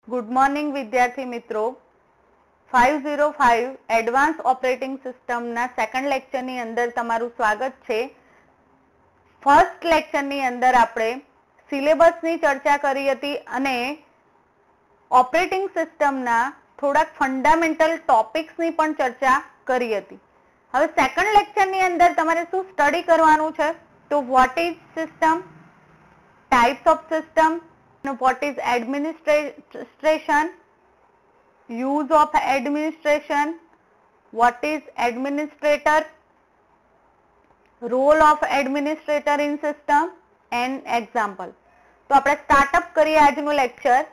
Good morning विद्यार्थी मित्रों 505 advance operating system ना सेकंड लेक्चर नी अंदर तमारू स्वागत छे। फर्स्ट लेक्चर नी अंदर आपणे सिलेबस नी चर्चा करी हती अने ऑपरेटिंग सिस्टम ना थोड़ा फंडामेंटल टॉपिक्स नी पण चर्चा करी हती। हवे सेकंड लेक्चर नी अंदर तमारे शुं स्टडी करवानुं छे तो what is system, types of system, what is administration, use of administration, what is administrator, role of administrator in system and example। तो આપણે સ્ટાર્ટઅપ કરીએ આજનું lecture.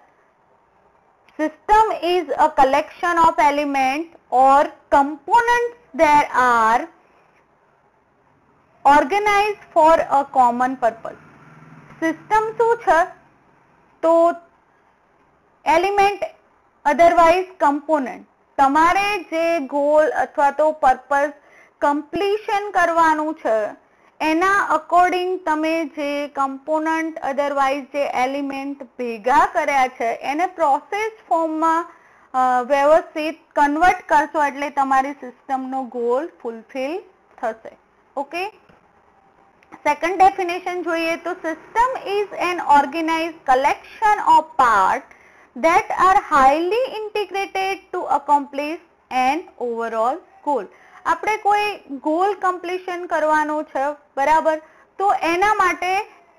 System is a collection of elements or components that are organized for a common purpose। System શું છે तो element otherwise component तमारे जे गोल अथवा तो पर्पस कम्प्लीशन करवानुं छे एना अकॉर्डिंग तमे जे कंपोनेंट अदरवाइज जे एलिमेंट भेगा कर्या छे एने प्रोसेस फॉर्म में व्यवस्थित कन्वर्ट करशो एटले तमारी सिस्टम नो गोल फुलफिल थशे। ओके, सेकंड डेफिनेशन જોઈએ તો system is an organised collection of part that are highly integrated to accomplish an overall goal. આપણે કોઈ ગોલ કમ્પ્લીશન કરવાનો છે બરાબર, તો એના માટે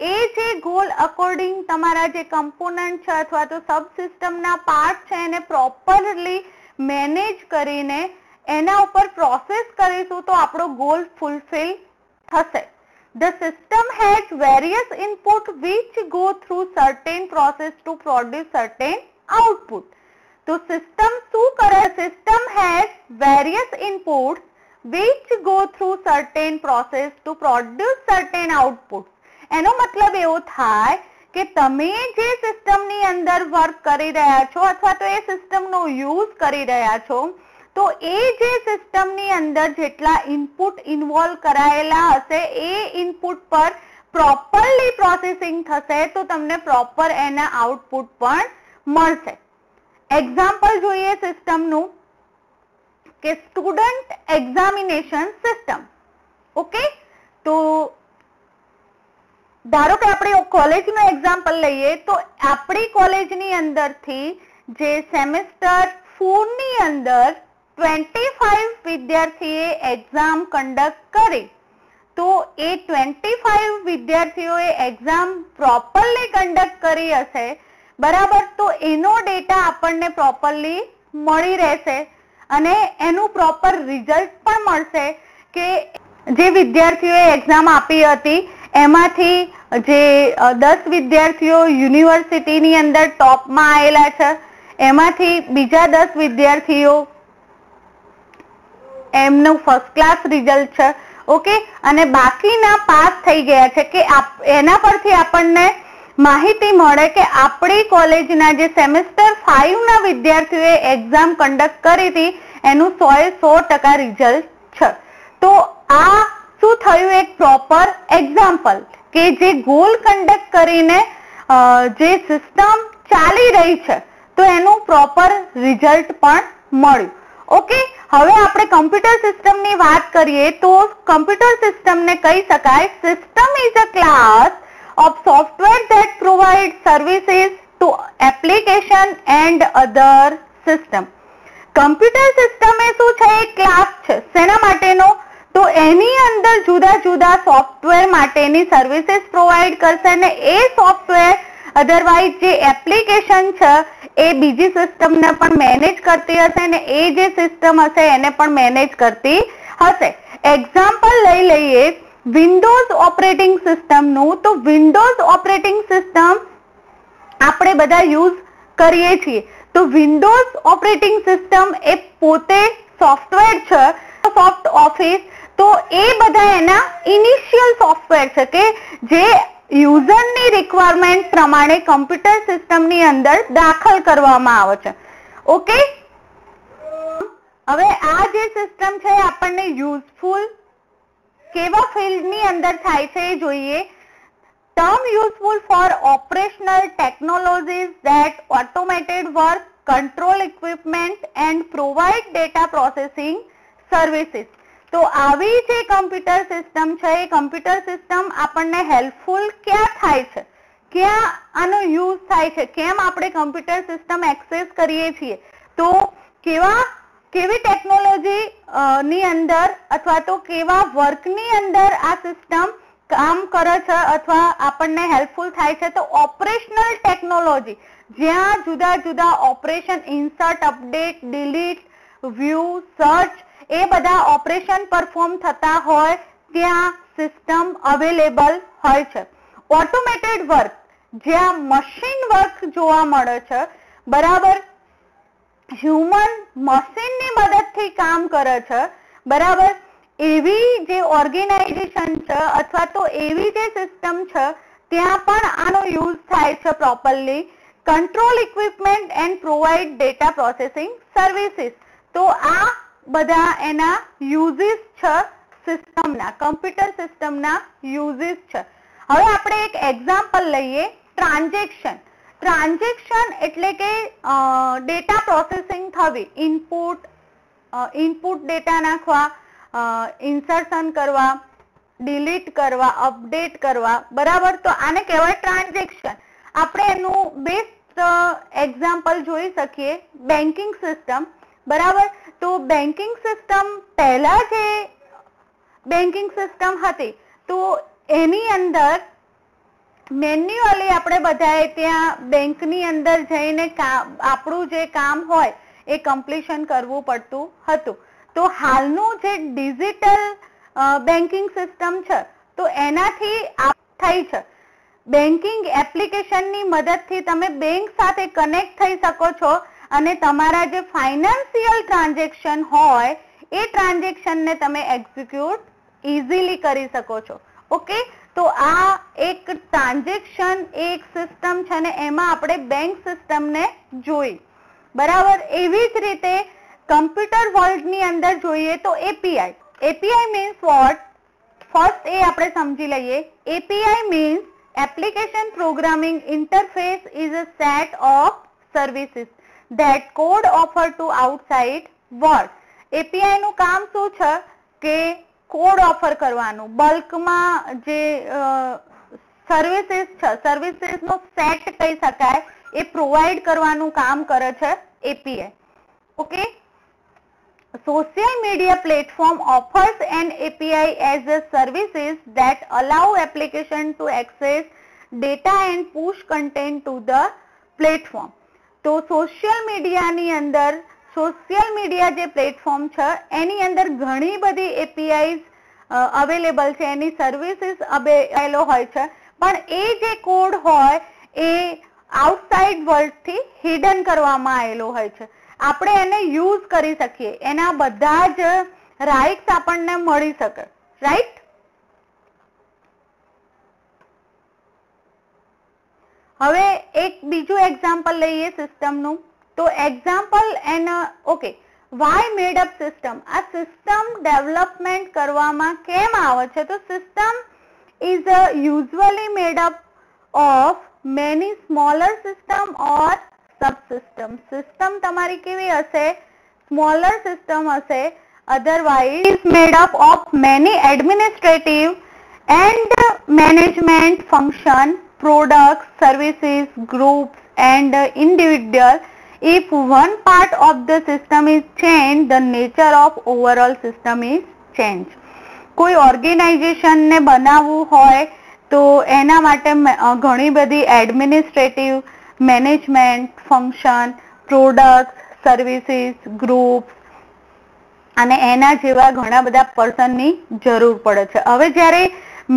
એ જે ગોલ અકોર્ડિંગ તમારા જે કમ્પોનન્ટ છે અથવા તો સબ સિસ્ટમના પાર્ટ છે એને પ્રોપરલી મેનેજ કરીને એના ઉપર પ્રોસેસ કરીશું તો આપણો ગોલ ફુલફિલ થશે। The system has various input which go through certain process to produce certain output। तो system શું કરે? System has various inputs which go through certain process to produce certain outputs। એનો મતલબ એવો થાય કે તમે જે સિસ્ટમની અંદર વર્ક કરી રહ્યા છો અથવા તો એ સિસ્ટમનો યુઝ કરી રહ્યા છો तो ए जे सिस्टम नी अंदर जेटला इनपुट इन्वॉल्व करायेला हशे ए इनपुट पर प्रॉपरली प्रोसेसिंग थशे तो तमने प्रॉपर एना आउटपुट पण मळशे। एग्जाम्पल जोईए सिस्टम नु के स्टूडेंट एग्जामिनेशन सिस्टम। ओके, तो धारो के आपणे कॉलेज नो एग्जाम्पल लईए तो आपणी कॉलेज नी अंदर थी जे सेमेस्टर 4 नी अंदर 25 विद्यार्थीए एग्जाम कंडक्ट करी तो ए 25 विद्यार्थीओए एग्जाम प्रॉपरली कंडक्ट करी हशे बराबर, तो एनो डेटा आपणने प्रॉपरली मळी रहेशे अने एनु प्रॉपर रिजल्ट पण मळशे के जे विद्यार्थीओए एग्जाम आपी हती एमांथी जे 10 विद्यार्थीओ युनिवर्सिटीनी अंदर टॉपमां आवेला छे एमांथी बीजा 10 विद्यार्थीओ एमનું ફર્સ્ટ ક્લાસ રિઝલ્ટ છે। ઓકે, અને બાકીના પાસ થઈ ગયા છે કે એના પરથી આપણને માહિતી મળે કે આપણી કોલેજના જે સેમેસ્ટર 5 ના વિદ્યાર્થીઓએ એક્ઝામ કન્ડક્ટ કરી હતી એનું 100% રિઝલ્ટ છે। તો આ શું થયું? એક પ્રોપર એક્ઝામ્પલ કે જે ગોલ કન્ડક્ટ કરીને જે સિસ્ટમ ચાલી રહી છે તો એનું પ્રોપર રિઝલ્ટ પણ મળ્યું। ओके, હવે આપણે કમ્પ્યુટર સિસ્ટમની વાત કરીએ તો કમ્પ્યુટર સિસ્ટમને કહી શકાય system is a class of software that provide services to application and other system. Computer system એ શું છે? એક ક્લાસ છે શેના માટેનો? તો એની અંદર જુદા જુદા સોફ્ટવેર માટેની સર્વિસીસ પ્રોવાઇડ કરશે અને એ સોફ્ટવેર અધરવાઇઝ જે એપ્લિકેશન છે એ બીજી સિસ્ટમને પણ મેનેજ કરતી હશે અને એ જે સિસ્ટમ હશે એને પણ મેનેજ કરતી હશે। એક્ઝામ્પલ લઈ લઈએ વિન્ડોઝ ઓપરેટિંગ સિસ્ટમનું। તો વિન્ડોઝ ઓપરેટિંગ સિસ્ટમ આપણે બધા યુઝ કરીએ છીએ તો વિન્ડોઝ ઓપરેટિંગ સિસ્ટમ એ પોતે સોફ્ટવેર છે સોફ્ટ ઓફિસ, તો એ બધા એના ઇનિશિયલ સોફ્ટવેર છે કે જે યુઝરની રિક્વાયરમેન્ટ પ્રમાણે કમ્પ્યુટર સિસ્ટમની અંદર દાખલ કરવામાં આવે છે। ઓકે, હવે આ જે સિસ્ટમ છે આપણને યુઝફુલ કેવા ફિલ્ડની અંદર થાય છે એ જોઈએ। term useful for operational technologies that automated work, control equipment and provide data processing services. તો આવી જે કમ્પ્યુટર સિસ્ટમ છે એ કમ્પ્યુટર સિસ્ટમ આપણને હેલ્પફુલ ક્યાં થાય છે, ક્યાં આનો યુઝ થાય છે, કેમ આપણે કમ્પ્યુટર સિસ્ટમ એક્સેસ કરીએ છીએ, તો કેવી ટેકનોલોજી ની અંદર અથવા તો કેવા વર્કની અંદર આ સિસ્ટમ કામ કરે છે અથવા આપણને હેલ્પફુલ થાય છે. તો ઓપરેશનલ ટેકનોલોજી જ્યાં જુદા જુદા operation insert, update, delete, view, search એ બધા ઓપરેશન પરફોર્મ થતા હોય ત્યાં સિસ્ટમ અવેલેબલ હોય છે. ઓટોમેટેડ વર્ક જ્યાં મશીન વર્ક જોવા મળે છે, બરાબર, હ્યુમન મશીનની મદદથી કામ કરે છે, બરાબર, એવી જે ઓર્ગેનાઇઝેશન છે અથવા તો એવી જે સિસ્ટમ છે ત્યાં પણ આનો યુઝ થાય છે properly. Control equipment and provide data processing services. તો આ બધા એના યુઝિસ છે સિસ્ટમના, કમ્પ્યુટર સિસ્ટમના યુઝિસ છે. હવે આપણે એક એક્ઝામ્પલ લઈએ, ટ્રાન્ઝેક્શન. ટ્રાન્ઝેક્શન એટલે કે ડેટા પ્રોસેસિંગ થવી, ઇનપુટ ડેટા નાખવા, ઇન્સર્શન કરવા, ડિલીટ કરવા, અપડેટ કરવા, બરાબર. તો આને કહેવાય ટ્રાન્ઝેક્શન. આપણે એનું બેસ્ટ એક્ઝામ્પલ જોઈ શકીએ, બેન્કિંગ સિસ્ટમ, બરાબર. તો બેન્કિંગ સિસ્ટમ પહેલા જે બેન્કિંગ સિસ્ટમ હતી તો એની અંદર મેન્યુઅલી આપણે બધાએ ત્યાં બેંકની અંદર જઈને આપણું જે કામ હોય એ કમ્પ્લીશન કરવું પડતું હતું. તો હાલનું જે ડિજિટલ બેન્કિંગ સિસ્ટમ છે તો એનાથી થઈ છે. બેન્કિંગ એપ્લિકેશનની મદદથી તમે બેંક સાથે કનેક્ટ થઈ શકો છો અને તમારા જે ફાઇનાન્સિયલ ટ્રાન્ઝેક્શન હોય એ ટ્રાન્ઝેક્શનને તમે એક્ઝિક્યુટ ઇઝીલી કરી શકો છો. ઓકે, તો આ એક ટ્રાન્ઝેક્શન એક સિસ્ટમ છે ને એમાં આપણે બેંક સિસ્ટમને જોઈ, બરાબર. એવી જ રીતે કમ્પ્યુટર વર્લ્ડની અંદર જોઈએ તો API. API means what? First એ આપણે સમજી લઈએ. API means application programming interface is a set of services that code offer to outside world. API નું કામ શું છે કે કોડ ઓફર કરવાનું, બલ્કમાં જે સર્વિસીસ છે, સર્વિસીસ નો સેટ કહી શકાય, એ પ્રોવાઈડ કરવાનું કામ કરે છે API. Okay, social media platform offers an API as a services that allow application to access data and push content to the platform. તો સોશિયલ મીડિયાની અંદર, સોશિયલ મીડિયા જે પ્લેટફોર્મ છે એની અંદર ઘણી બધી એપીઆઈ અવેલેબલ છે, એની સર્વિસીસ અવેલેબલ હોય છે, પણ એ જે કોડ હોય એ આઉટસાઇડ વર્લ્ડથી હિડન કરવામાં આવેલો હોય છે. આપણે એને યુઝ કરી શકીએ, એના બધા જ રાઇટ્સ આપણને મળી શકે, રાઈટ. હવે એક બીજું એક્ઝામ્પલ લઈએ સિસ્ટમનું. તો example okay, why made up system. આ સિસ્ટમ ડેવલપમેન્ટ કરવામાં કેમ આવે છે? તો system is usually made up of many smaller system or subsystem. System તમારી કેવી હશે? સ્મોલર સિસ્ટમ હશે. Otherwise is made up of many administrative and management function, products, services, groups and individual. If one part of the system is changed, the nature of overall system is changed. કોઈ organisation ને બનાવવું હોય તો એના માટે ઘણી બધી administrative, management, function, products, services, groups અને એના જેવા ઘણા બધા પર્સનની જરૂર પડે છે. હવે જ્યારે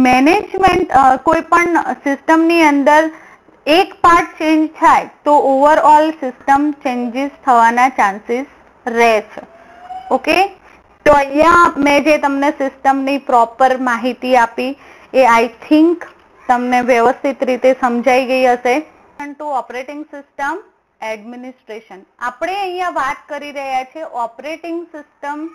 મેનેજમેન્ટ કોઈ પણ સિસ્ટમની અંદર એક પાર્ટ ચેન્જ થાય તો ઓવરઓલ સિસ્ટમ ચેન્જીસ થવાના ચાન્સીસ રહે છે. ઓકે, તો અહીંયા મેં જે તમને સિસ્ટમની પ્રોપર માહિતી આપી એ આઈ થિંક તમને વ્યવસ્થિત રીતે સમજાઈ ગઈ હશે. To operating system administration. આપણે અહીંયા વાત કરી રહ્યા છીએ ઓપરેટિંગ સિસ્ટમ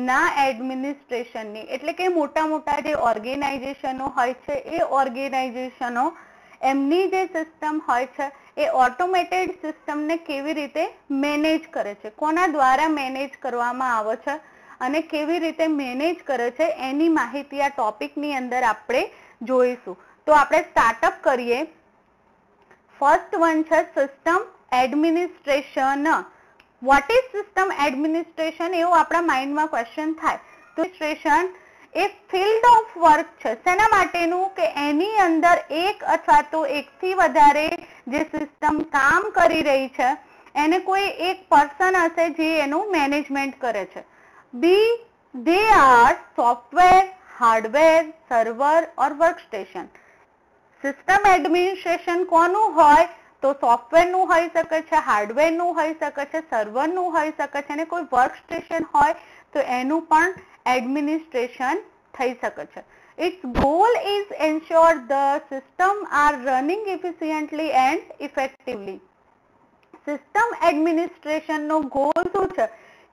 ના એડમિનિસ્ટ્રેશનની, એટલે કે મોટા મોટા જે ઓર્ગેનાઇઝેશનો હોય છે એ ઓર્ગેનાઇઝેશનો એમની જે સિસ્ટમ હોય છે એ ઓટોમેટેડ સિસ્ટમને કેવી રીતે મેનેજ કરે છે, કોના દ્વારા મેનેજ કરવામાં આવે છે અને કેવી રીતે મેનેજ કરે છે એની માહિતી આ ટોપિકની અંદર આપણે જોઈશું. તો આપણે સ્ટાર્ટઅપ કરીએ. ફર્સ્ટ વન છે system administration. What is system administration એવું આપણા માઇન્ડમાં ક્વેશ્ચન થાય. તો administration A field of work છે. શેના માટેનું? કે એની અંદર એક અથવા તો એકથી વધારે જે સિસ્ટમ કામ કરી રહી છે એને કોઈ એક પર્સન હશે જે એનું મેનેજમેન્ટ કરે છે. They are software, hardware, server or workstation. System administration કોનું હોય? તો સોફ્ટવેરનું હોઈ શકે છે, હાર્ડવેરનું હોઈ શકે છે, સર્વરનું હોઈ શકે છે અને કોઈ વર્કસ્ટેશન હોય તો એનું પણ એડમિનિસ્ટ્રેશન થઈ શકે છે. Its goal is ensure the system are running efficiently and effectively. System એડમિનિસ્ટ્રેશનનો ગોલ શું છે?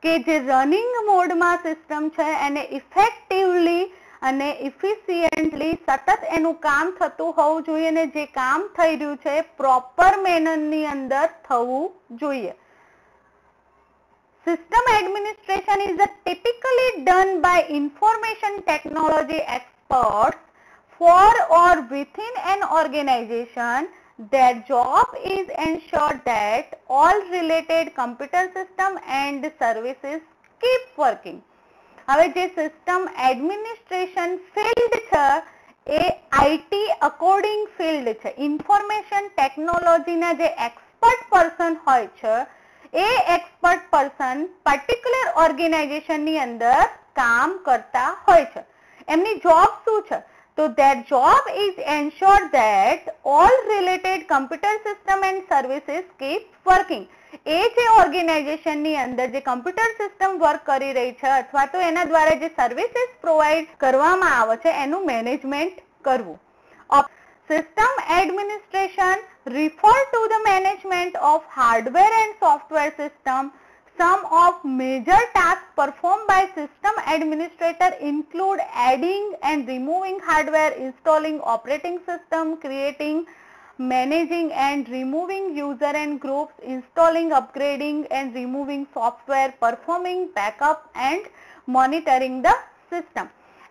કે જે રનિંગ મોડમાં સિસ્ટમ છે એને ઇફેક્ટિવલી અને ઇફિશિયન્ટલી સતત એનું કામ થતું હોવું જોઈએ અને જે કામ થઈ રહ્યું છે પ્રોપર મેનરની અંદર થવું જોઈએ. System administration is typically done by information technology experts for or within an organization. Their job is ensure that all related computer system and services keep working. હવે જે સિસ્ટમ એડમિનિસ્ટ્રેશન ફિલ્ડ છે એ IT according field છે. Information ટેકનોલોજીના જે expert person હોય છે એ expert person particular ઓર્ગેનાઇઝેશનની અંદર કામ કરતા હોય છે. એમની જોબ શું છે? તો their job is ensure that all related computer system and services keep working. એ જે ઓર્ગેનાઇઝેશનની અંદર જે કમ્પ્યુટર સિસ્ટમ વર્ક કરી રહી છે અથવા તો એના દ્વારા જે સર્વિસીસ પ્રોવાઈડ કરવામાં આવે છે એનું મેનેજમેન્ટ કરવું. System administration refer to the management of hardware and software system. Some of major tasks performed by system administrator include adding and removing hardware, installing operating system, creating, managing and removing user and groups, installing, upgrading and removing software, performing backup and monitoring the system.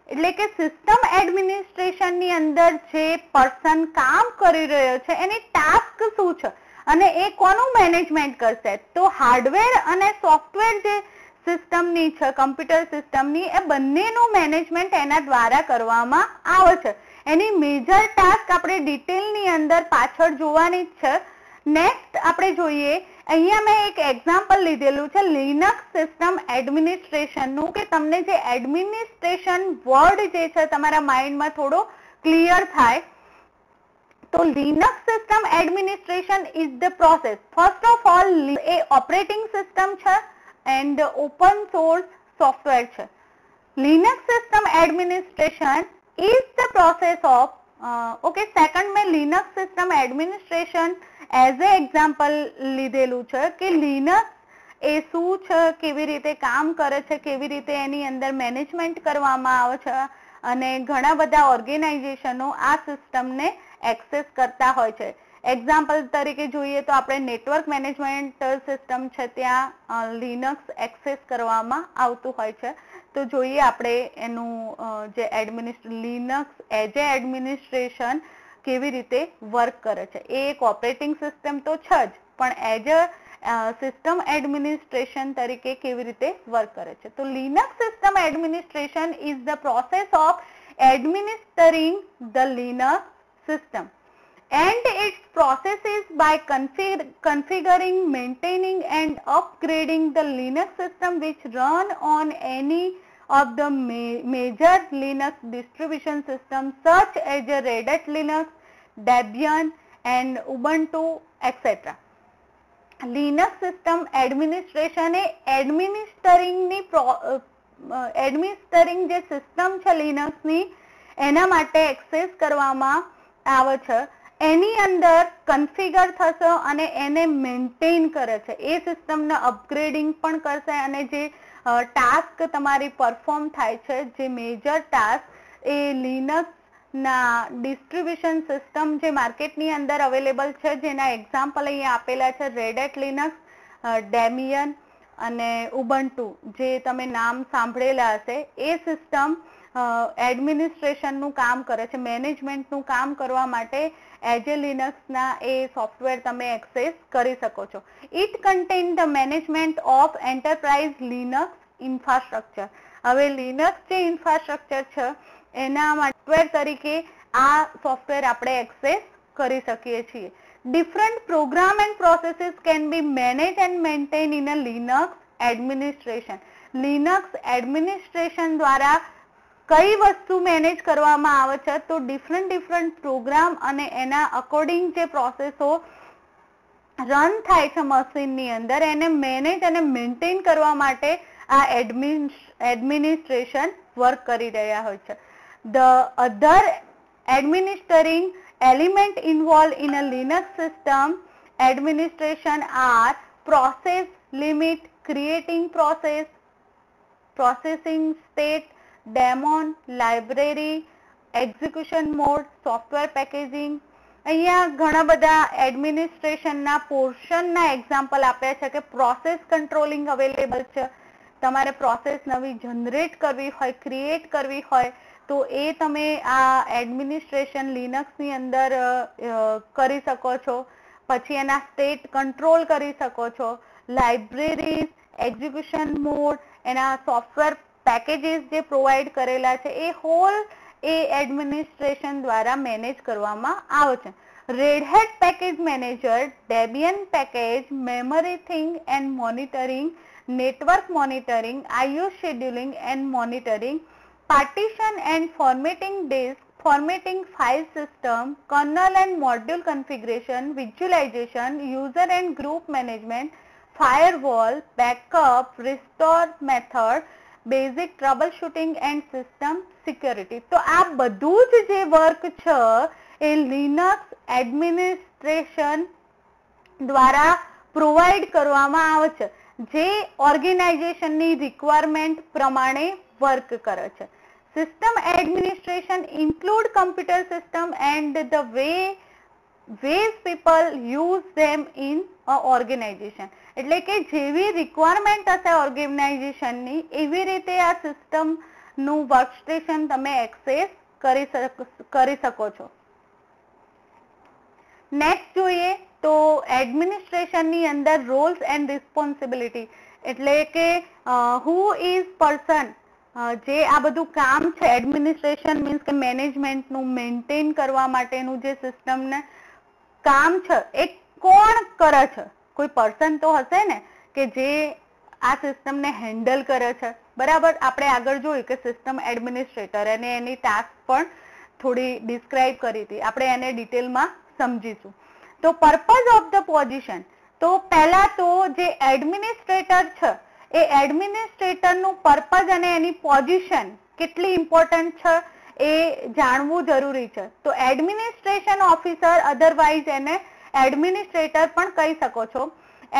એટલે કે system એડમિનિસ્ટ્રેશનની અંદર જે person કામ કરી રહ્યો છે એની task શું છે અને એ કોનું મેનેજમેન્ટ કરશે? તો હાર્ડવેર અને સોફ્ટવેર જે સિસ્ટમની છે કમ્પ્યુટર સિસ્ટમની એ બંનેનું મેનેજમેન્ટ એના દ્વારા કરવામાં આવે છે. એની મેજર ટાસ્ક આપણે ડિટેલની અંદર પાછળ જોવાની જ છે. નેક્સ્ટ આપણે જોઈએ, અહીંયા મેં એક એક્ઝામ્પલ લીધેલું છે લિનક્સ સિસ્ટમ એડમિનિસ્ટ્રેશનનું, કે તમને જે એડમિનિસ્ટ્રેશન વર્ડ જે છે તમારા માઇન્ડમાં થોડો ક્લિયર થાય. તો Linux system administration is the process. First of all એ ઓપરેટિંગ સિસ્ટમ છે એન્ડ ઓપન સોર્સ સોફ્ટવેર છે. Linux system administration is the process of second મેં Linux system administration as a example લીધેલું છે કે લિનક્સ એ શું છે, કેવી રીતે કામ કરે છે, કેવી રીતે એની અંદર મેનેજમેન્ટ કરવામાં આવે છે અને ઘણા બધા ઓર્ગેનાઇઝેશનો આ સિસ્ટમને એક્સેસ કરતા હોય છે. એક્ઝામ્પલ તરીકે જોઈએ તો આપણે નેટવર્ક મેનેજમેન્ટ સિસ્ટમ છે ત્યાં લિનક્સ એક્સેસ કરવામાં આવતું હોય છે. તો જોઈએ આપણે એનું જે લિનક્સ એઝ એ એડમિનિસ્ટ્રેશન કેવી રીતે વર્ક કરે છે. એ એક ઓપરેટિંગ સિસ્ટમ તો છે જ, પણ એઝ અ સિસ્ટમ એડમિનિસ્ટ્રેશન તરીકે કેવી રીતે વર્ક કરે છે. તો Linux system administration is the process of administering the Linux system and its processes by configuring, maintaining and upgrading the Linux system which run on any of the major Linux distribution systems such as Red Hat Linux, Debian and Ubuntu etc. Linux system administration એ એડમિનિસ્ટરિંગ જે system છે લિનક્સની એના માટે access કરવામાં આવે છે. એની અંદર configure થશે અને એને મેન્ટેન કરે છે. એ સિસ્ટમને અપગ્રેડિંગ પણ કરશે અને જે ટાસ્ક તમારી પરફોર્મ થાય છે, જે મેજર ટાસ્ક એ લિનક્સ ના ડિસ્ટ્રીબ્યુશન સિસ્ટમ જે માર્કેટની અંદર અવેલેબલ છે, જેના એક્ઝામ્પલ અહીંયા આપેલા છે, રેડ હેટ લિનક્સ, ડેમિયન અને ઉબુન્ટુ, જે તમે નામ સાંભળેલા હશે. એ સિસ્ટમ એડમિનિસ્ટ્રેશનનું કામ કરે છે, મેનેજમેન્ટનું કામ કરવા માટે એઝ એ લિનક્સના એ સોફ્ટવેર તમે એક્સેસ કરી શકો છો. It contain the management of enterprise Linux infrastructure. હવે લિનક્સ જે ઇન્ફ્રાસ્ટ્રક્ચર છે એના સોફ્ટવેર તરીકે આ સોફ્ટવેર આપણે એક્સેસ કરી શકીએ છીએ. Different program and processes can be manage and maintain in a Linux administration. Linux administration દ્વારા કઈ વસ્તુ મેનેજ કરવામાં આવે છે, તો ડિફરન્ટ પ્રોગ્રામ અને એના અકોર્ડિંગ જે પ્રોસેસો રન થાય છે મશીનની અંદર, એને મેનેજ અને મેન્ટેન કરવા માટે આ એડમિનિસ્ટ્રેશન વર્ક કરી રહ્યા હોય છે. The other administering element involved in a Linux system administration are process limit, creating process, processing state, daemon, library, execution mode, software packaging. અહીંયા ઘણા બધા એડમિનિસ્ટ્રેશનના પોર્શનના એક્ઝામ્પલ આપ્યા છે કે પ્રોસેસ કંટ્રોલિંગ અવેલેબલ છે. તમારે પ્રોસેસ નવી જનરેટ કરવી હોય, ક્રિએટ કરવી હોય, તો એ તમે આ એડમિનિસ્ટ્રેશન લિનક્સની અંદર કરી શકો છો. પછી એના સ્ટેટ કંટ્રોલ કરી શકો છો, લાઇબ્રેરીઝ, એક્ઝિક્યુશન મોડ, એના સોફ્ટવેર પેકેજીસ જે પ્રોવાઈડ કરેલા છે, એ હોલ એ એડમિનિસ્ટ્રેશન દ્વારા મેનેજ કરવામાં આવે છે. Red Hat package manager, Debian package, memory thing and monitoring, network monitoring, IO scheduling and monitoring, partition and formatting disk, formatting file system, kernel and module configuration, visualization, user and group management, firewall, backup, restore method, basic troubleshooting and system security. તો આ બધું જે work છે એ Linux administration દ્વારા provide કરવામાં આવે છે, જે ઓર્ગેનાઇઝેશનની રિક્વાયરમેન્ટ પ્રમાણે વર્ક કરે છે. System administration include computer system and the ways people use them in a organization. એટલે કે જેવી રિક્વાયરમેન્ટ હશે ઓર્ગેનાઇઝેશનની, એવી રીતે આ સિસ્ટમનું વર્કસ્ટેશન તમે એક્સેસ કરી શકો છો. નેક્સ્ટ જોઈએ તો એડમિનિસ્ટ્રેશનની અંદર રોલ્સ એન્ડ રિસ્પોન્સિબિલિટી, એટલે કે હુ ઇઝ પર્સન જે આ બધું કામ છે. એડમિનિસ્ટ્રેશન મીન્સ કે મેનેજમેન્ટનું મેન્ટેન કરવા માટેનું જે સિસ્ટમને કામ છે એ કોણ કરે છે? કોઈ પર્સન તો હશે ને કે જે આ સિસ્ટમને હેન્ડલ કરે છે. બરાબર, આપણે આગળ જોયું કે સિસ્ટમ એડમિનિસ્ટ્રેટર અને એની ટાસ્ક પણ થોડી ડિસ્ક્રાઇબ કરી હતી, આપણે એને ડિટેલમાં સમજીશું. તો પર્પઝ ઓફ ધ પોઝિશન, તો પહેલા તો જે એડમિનિસ્ટ્રેટર છે એ એડમિનિસ્ટ્રેટરનું પર્પઝ અને એની પોઝિશન કેટલી ઇમ્પોર્ટન્ટ છે એ જાણવું જરૂરી છે. તો એડમિનિસ્ટ્રેશન ઓફિસર, અધરવાઇઝ એને એડમિનિસ્ટ્રેટર પણ કહી શકો છો.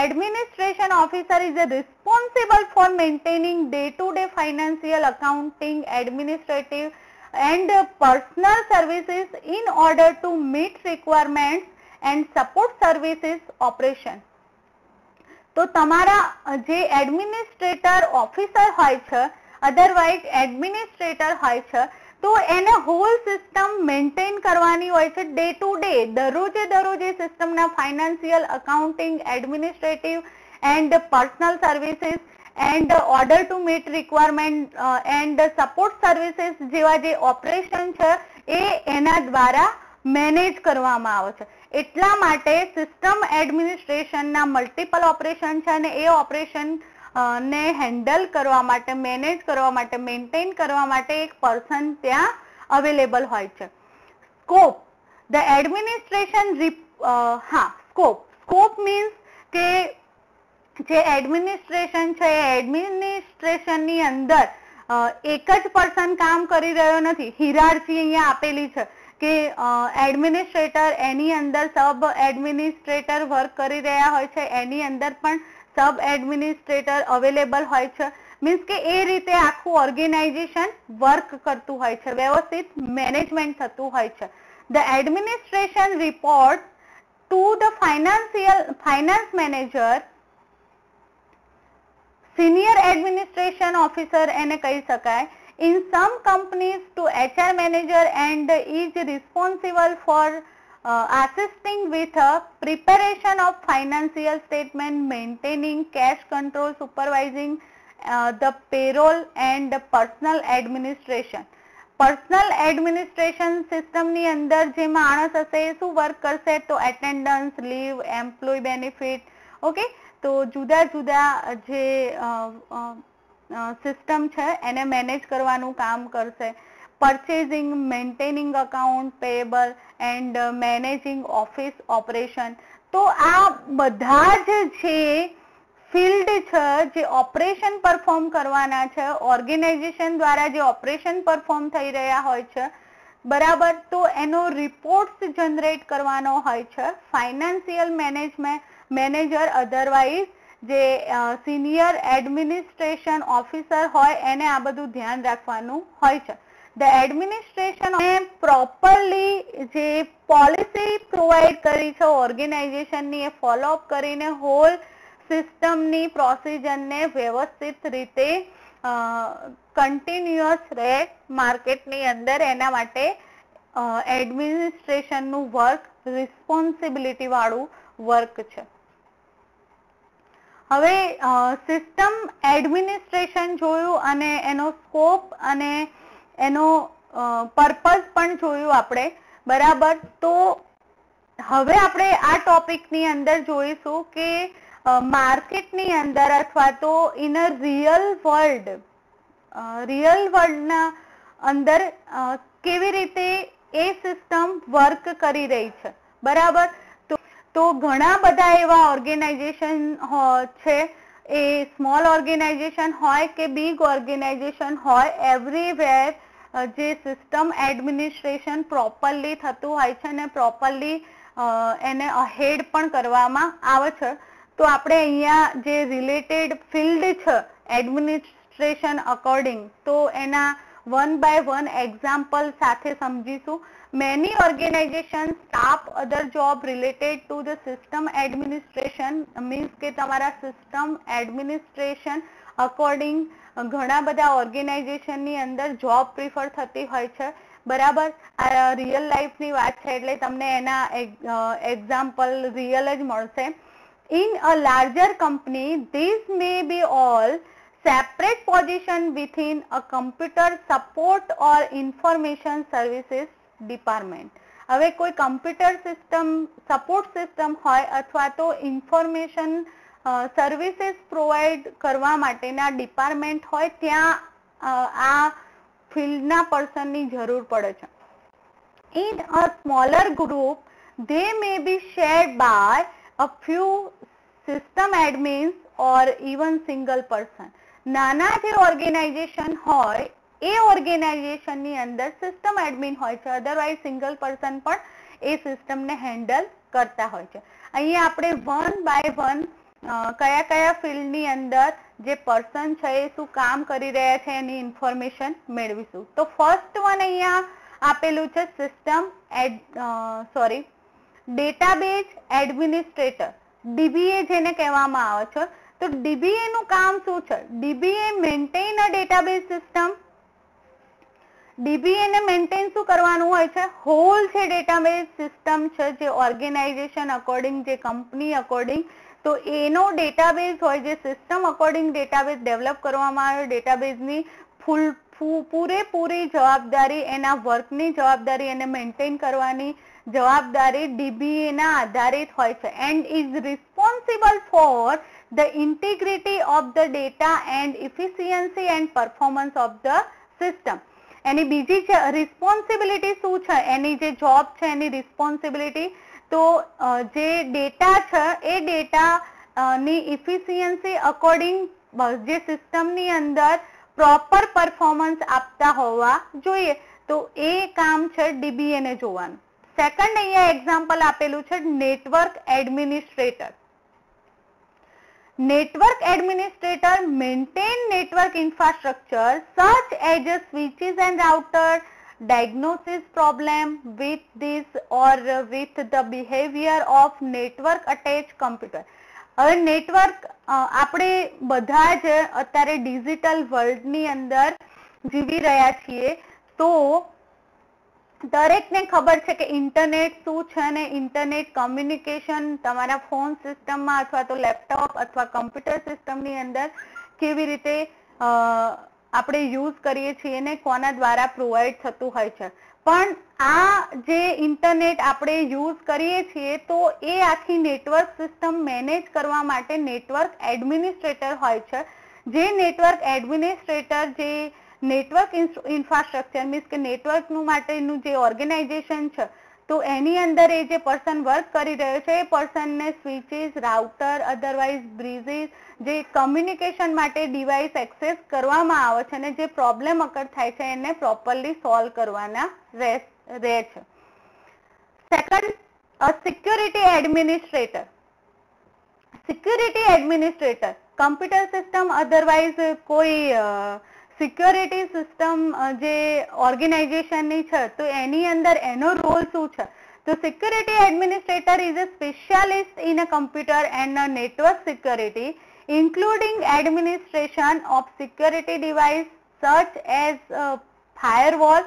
Administration officer is responsible for maintaining day-to-day financial, accounting, administrative and personal services in order to meet requirements and support services operation. તો તમારા જે એડમિનિસ્ટ્રેટર ઓફિસર હોય છે, અધરવાઇઝ એડમિનિસ્ટ્રેટર હોય છે, તો એને હોલ સિસ્ટમ મેન્ટેન કરવાની હોય છે ડે ટુ ડે. દરરોજે સિસ્ટમના financial, accounting, administrative and personal services and order to meet requirement and support services જેવા જે ઓપરેશન છે એ એના દ્વારા મેનેજ કરવામાં આવે છે. એટલા માટે સિસ્ટમ એડમિનિસ્ટ્રેશનના મલ્ટિપલ ઓપરેશન છે અને એ ઓપરેશન ને હેન્ડલ કરવા માટે, મેનેજ કરવા માટે, મેન્ટેન કરવા માટે એક પર્સન ત્યાં અવેલેબલ હોય છે. Scope, the administration scope means કે જે એડમિનિસ્ટ્રેશન છે એ એડમિનિસ્ટ્રેશનની અંદર એક જ પર્સન કામ કરી રહ્યો નથી. હિરાર્ચી અહીંયા આપેલી છે કે એડમિનિસ્ટ્રેટર, એની અંદર સબ એડમિનિસ્ટ્રેટર વર્ક કરી રહ્યા હોય છે, એની અંદર પણ સબ એડમિનિસ્ટ્રેટર અવેલેબલ હોય છે. मीन्स के ए रीते आखू ऑर्गेनाइजेशन वर्क करतु होय छे, व्यवस्थित मैनेजमेंट थतु होय छे. The administration report to the finance manager, senior administration officer एने कही शकाय. In some companies to HR manager and is responsible for assisting with preparation of financial statement, maintaining cash control, supervising the payroll and personal administration. Personal administration system ની અંદર જે માણસ હશે એ શું work કરશે? તો attendance, leave, employ benefit. Okay, તો જુદા જુદા જે સિસ્ટમ છે એને મેનેજ કરવાનું કામ કરશે. Purchasing, maintaining account payable and managing office operation. તો આ બધા જ છે ફિલ્ડ છે જે ઓપરેશન પરફોર્મ કરવાના છે, ઓર્ગેનાઇઝેશન દ્વારા જે ઓપરેશન પરફોર્મ થઈ રહ્યા હોય છે, બરાબર. તો એનો રિપોર્ટ્સ જનરેટ કરવાનો હોય છે ફાઇનાન્સિયલ મેનેજર, અધરવાઇઝ જે સિનિયર એડમિનિસ્ટ્રેશન ઓફિસર હોય એને આ બધું ધ્યાન રાખવાનું હોય છે. ધ એડમિનિસ્ટ્રેશન પ્રોપરલી જે પોલિસી પ્રોવાઈડ કરી છે ઓર્ગેનાઇઝેશનની એ ફોલોઅપ કરીને હોલ સિસ્ટમની પ્રોસિજરને વ્યવસ્થિત રીતે કન્ટિન્યુઅસ રહે માર્કેટની અંદર, એના માટે એડમિનિસ્ટ્રેશનનું વર્ક રિસ્પોન્સિબિલિટી વાળું વર્ક છે. હવે સિસ્ટમ એડમિનિસ્ટ્રેશન જોયું અને એનો સ્કોપ અને એનો પર્પઝ પણ જોયું આપણે, બરાબર. તો હવે આપણે આ ટોપિકની અંદર જોઈશું કે માર્કેટની અંદર અથવા તો ઇન અ રિયલ વર્લ્ડના અંદર કેવી રીતે એ સિસ્ટમ વર્ક કરી રહી છે, બરાબર. તો ઘણા બધા એવા ઓર્ગેનાઇઝેશન છે, એ સ્મોલ ઓર્ગેનાઇઝેશન હોય કે બિગ ઓર્ગેનાઇઝેશન હોય, એવરીવેર જે સિસ્ટમ એડમિનિસ્ટ્રેશન પ્રોપરલી થતું હોય છે ને પ્રોપરલી એને અહેડ પણ કરવામાં આવે છે. તો આપણે અહીંયા જે રિલેટેડ ફિલ્ડ છે એડમિનિસ્ટ્રેશન અકોર્ડિંગ, તો એના વન બાય વન એક્ઝામ્પલ સાથે સમજીશું. Many organization staff other job related to the system administration, means કે તમારા સિસ્ટમ એડમિનિસ્ટ્રેશન અકોર્ડિંગ ઘણા બધા ઓર્ગેનાઇઝેશનની અંદર જોબ પ્રિફર થતી હોય છે, બરાબર. આ રિયલ લાઈફની વાત છે એટલે તમને એના એક્ઝામ્પલ રિયલ જ મળશે. In a larger company, these may be all separate position within a computer support or information services department. હવે કોઈ કમ્પ્યુટર સિસ્ટમ સપોર્ટ સિસ્ટમ હોય અથવા તો ઇન્ફોર્મેશન સર્વિસીસ પ્રોવાઈડ કરવા માટેના ડિપાર્ટમેન્ટ હોય, ત્યાં આ ફિલ્ડના પર્સનની જરૂર પડે છે. In a smaller group, they may be shared by a few system admins or even single person. નાના જે ઓર્ગેનાઇઝેશન હોય એ ઓર્ગેનાઇઝેશનની અંદર સિસ્ટમ એડમિન હોય છે, અધરવાઇઝ સિંગલ પર્સન પણ એ સિસ્ટમને હેન્ડલ કરતા હોય છે. અહીંયા આપણે વન બાય વન કયા કયા ફિલ્ડની અંદર જે પર્સન છે એ શું કામ કરી રહ્યા છે એની ઇન્ફોર્મેશન મેળવીશું. તો ફર્સ્ટ વન અહીંયા આપેલું છે સિસ્ટમ ડેટાબેઝ એડમિનિસ્ટ્રેટર, DBA જેને કહેવામાં આવે છે. તો DBA નું કામ શું છે? DBA મેન્ટેન અ ડેટાબેઝ સિસ્ટમ. DBA ને મેન્ટેન શું કરવાનું હોય છે? હોલ જે ડેટાબેઝ સિસ્ટમ છે જે ઓર્ગેનાઇઝેશન અકોર્ડિંગ, જે કંપની અકોર્ડિંગ, તો એનો ડેટાબેઝ હોય, જે સિસ્ટમ અકોર્ડિંગ ડેટાબેઝ ડેવલપ કરવામાં આવે, ડેટાબેઝની પૂરેપૂરી જવાબદારી, એના વર્કની જવાબદારી, એને મેન્ટેન કરવાની જવાબદારી DBA ના આધારિત હોય છે. And is responsible for the integrity of the data and efficiency and performance of the system. એની બીજી છે રિસ્પોન્સિબિલિટી. શું છે એની જે જોબ છે એની રિસ્પોન્સિબિલિટી? તો જે ડેટા છે એ ડેટા ની ઇફિશિયન્સી અકોર્ડિંગ જે સિસ્ટમની અંદર પ્રોપર પરફોર્મન્સ આપતા હોવા જોઈએ. તો એ કામ છે DBA ને જોવાનું. સેકન્ડ અહીંયા એક્ઝામ્પલ આપેલું છે network administrator. Network administrator maintain network infrastructure such as switches and routers, diagnosis problem with this or with the behavior of network attached computer. હવે નેટવર્ક આપણે બધા જ અત્યારે ડિજિટલ વર્લ્ડની અંદર જીવી રહ્યા છીએ, તો દરેકને ખબર છે કે ઇન્ટરનેટ શું છે અને ઇન્ટરનેટ કમ્યુનિકેશન તમારા ફોન સિસ્ટમમાં અથવા તો લેપટોપ અથવા કમ્પ્યુટર સિસ્ટમની અંદર કેવી રીતે આપણે યુઝ કરીએ છીએ ને કોના દ્વારા પ્રોવાઈડ થતું હોય છે. પણ આ જે ઇન્ટરનેટ આપણે યુઝ કરીએ છીએ તો એ આખી નેટવર્ક સિસ્ટમ મેનેજ કરવા માટે નેટવર્ક એડમિનિસ્ટ્રેટર હોય છે. જે નેટવર્ક એડમિનિસ્ટ્રેટર જે નેટવર્ક ઇન્ફ્રાસ્ટ્રક્ચર મીન્સ કે નેટવર્કનું માટેનું જે ઓર્ગેનાઇઝેશન છે, તો એની અંદર એ જે પર્સન વર્ક કરી રહ્યો છે એ પર્સનને સ્વિચીસ, રાઉટર, અધરવાઇઝ બ્રિજીસ જે કમ્યુનિકેશન માટે ડિવાઇસ એક્સેસ કરવામાં આવે છે અને જે પ્રોબ્લેમ અકર થાય છે એને પ્રોપરલી સોલ્વ કરવાના રહે છે. Second, security administrator. Security administrator computer system otherwise કોઈ સિક્યોરિટી સિસ્ટમ જે ઓર્ગેનાઇઝેશનની છે તો એની અંદર એનો રોલ શું છે? તો security administrator is a specialist in a computer and a network security including administration of security device such as firewall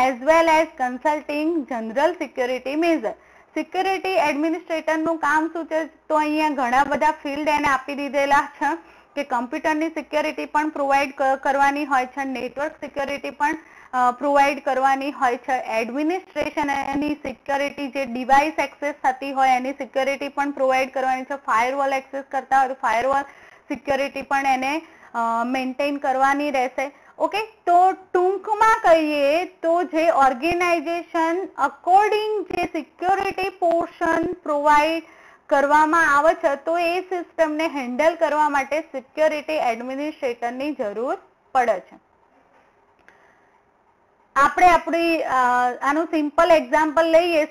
as well as consulting general security measure. Security એડમિનિસ્ટ્રેટરનું કામ શું છે? તો અહીંયા ઘણા બધા ફિલ્ડ એને આપી દીધેલા છે કે કમ્પ્યુટરની સિક્યોરિટી પણ પ્રોવાઈડ કરવાની હોય છે, નેટવર્ક સિક્યોરિટી પણ પ્રોવાઈડ કરવાની હોય છે, એડમિનિસ્ટ્રેશન એની સિક્યોરિટી જે ડિવાઇસ એક્સેસ થતી હોય એની સિક્યોરિટી પણ પ્રોવાઈડ કરવાની છે, ફાયરવોલ એક્સેસ કરતા હોય તો ફાયરવોલ સિક્યોરિટી પણ એને મેન્ટેન કરવાની રહેશે. ઓકે, તો ટૂંકમાં કહીએ તો જે ઓર્ગેનાઇઝેશન અકોર્ડિંગ જે સિક્યોરિટી પોર્શન પ્રોવાઈડ કરવામાં આવે છે તો એ સિસ્ટમને હેન્ડલ કરવા માટે સિક્યોરિટી એડમિનિસ્ટ્રેટરની જરૂર પડે છે. આપણે આપણી આનું સિમ્પલ એક્ઝામ્પલ લઈએ